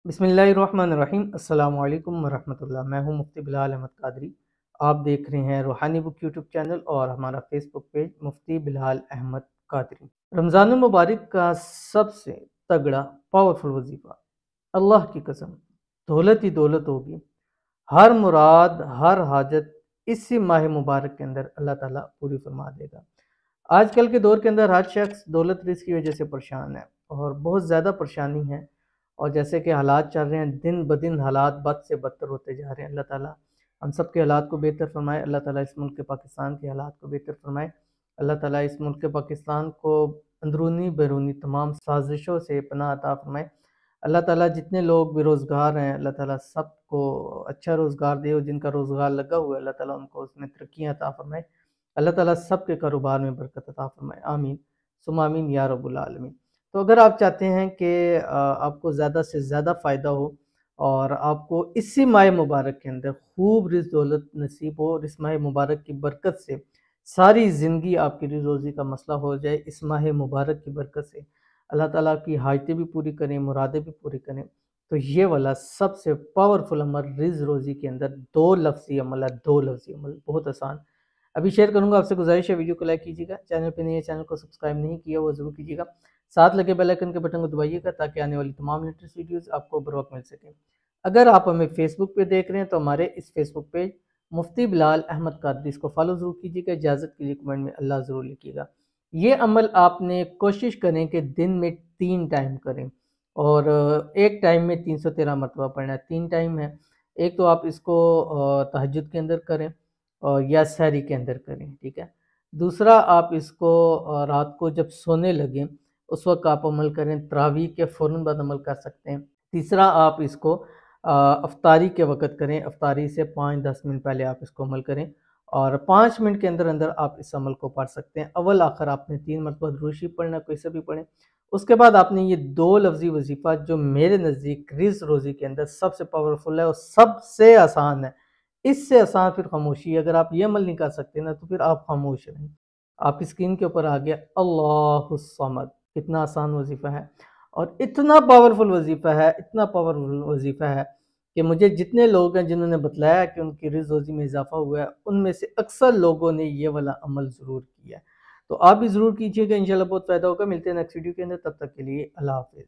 बिस्मिल्लाहिर्रहमानिर्रहीम। अस्सलाम वालेकुम वरहमतुल्लाह। मैं हूं मुफ्ती बिलाल अहमद कादरी। आप देख रहे हैं रूहानी बुक यूट्यूब चैनल और हमारा फेसबुक पेज मुफ्ती बिलाल अहमद कादरी। रमज़ान मुबारक का सबसे तगड़ा पावरफुल वजीफ़ा, अल्लाह की कसम दौलत ही दौलत होगी। हर मुराद हर हाजत इसी माह मुबारक के अंदर अल्लाह ताला पूरी फरमा देगा। आजकल के दौर के अंदर हर शख्स दौलत रिस्क की वजह से परेशान है और बहुत ज़्यादा परेशानी है। और जैसे कि हालात चल रहे हैं, दिन ब दिन हालात बद से बदतर होते जा रहे हैं। अल्लाह ताला हम सब के हालात को बेहतर फरमाए। अल्लाह ताला इस मुल्क के पाकिस्तान के हालात को बेहतर फरमाए। अल्लाह ताला इस मुल्क के पाकिस्तान को अंदरूनी बैरूनी तमाम साजिशों से पनाह अता फरमाए। अल्लाह ताला जितने लोग बेरोज़गार हैं, अल्लाह ताला सबको अच्छा रोज़गार दे और जिनका रोज़गार लगा हुआ है अल्लाह ताला उनको उसमें तरक्कियाँ अता फरमाए। अल्लाह ताला सबके कारोबार में बरकत अता फरमाए। आमीन सुम्मा आमीन या रब्बुल आलमीन। तो अगर आप चाहते हैं कि आपको ज़्यादा से ज़्यादा फ़ायदा हो और आपको इसी माह मुबारक के अंदर खूब रिज़्क़ दौलत नसीब हो और इस माह मुबारक की बरकत से सारी ज़िंदगी आपकी रिज़्क़ रोज़ी का मसला हो जाए, इस माह मुबारक की बरकत से अल्लाह ताला की हाजतें भी पूरी करें, मुरादें भी पूरी करें, तो ये वाला सबसे पावरफुल अमल रिज़्क़ रोज़ी के अंदर दो लफ्ज़ी अमल है। दो लफ्ज़ी अमल बहुत आसान, अभी शेयर करूंगा। आपसे गुजारिश है वीडियो को लाइक कीजिएगा, चैनल पे नहीं है चैनल को सब्सक्राइब नहीं किया वो ज़रूर कीजिएगा, साथ लगे बेल आइकन के बटन को दबाइएगा ताकि आने वाली तमाम लेटेस्ट वीडियोस आपको बर वक्त मिल सके। अगर आप हमें फेसबुक पे देख रहे हैं तो हमारे इस फेसबुक पेज मुफ्ती बिलाल अहमद कादरी इसको फॉलो ज़रूर कीजिएगा। इजाज़त के लिए कमेंट में अल्लाह ज़रूर लिखिएगा। ये अमल आपने कोशिश करें कि दिन में 3 टाइम करें और एक टाइम में 313 मरतबा पढ़ना है। 3 टाइम है, एक तो आप इसको तहज्जुद के अंदर करें और या सहरी के अंदर करें, ठीक है। दूसरा आप इसको रात को जब सोने लगें उस वक्त आप अमल करें, तरावी के फ़ौरन बाद अमल कर सकते हैं। तीसरा आप इसको अफ्तारी के वक़्त करें, अफ्तारी से 5-10 मिनट पहले आप इसको अमल करें और 5 मिनट के अंदर अंदर आप इस अमल को पढ़ सकते हैं। अव्वल आखिर आपने 3 मरतबा दुरूद शरीफ पढ़ना, कोई सा भी पढ़ें। उसके बाद आपने ये 2 लफ्ज़ी वजीफ़ा जो मेरे नज़दीक रिज़्क़ रोज़ी के अंदर सबसे पावरफुल है और सबसे आसान है, इससे आसान फिर खामोशी है। अगर आप ये अमल नहीं कर सकते ना तो फिर आप खामोश रहें। आप स्क्रीन के ऊपर आ गया अल्लाहुस समद, कितना आसान वजीफ़ा है और इतना पावरफुल वजीफ़ा है, इतना पावरफुल वजीफ़ा है कि मुझे जितने लोग हैं जिन्होंने बतलाया कि उनकी रिज़्क़ रोज़ी में इजाफा हुआ है, उनमें से अक्सर लोगों ने ये वाला अमल ज़रूर किया है। तो आप भी ज़रूर कीजिएगा, इंशाल्लाह बहुत फ़ायदा होगा। मिलते हैं नेक्स्ट वीडियो के अंदर, तब तक के लिए अल्लाह हाफ़िज़।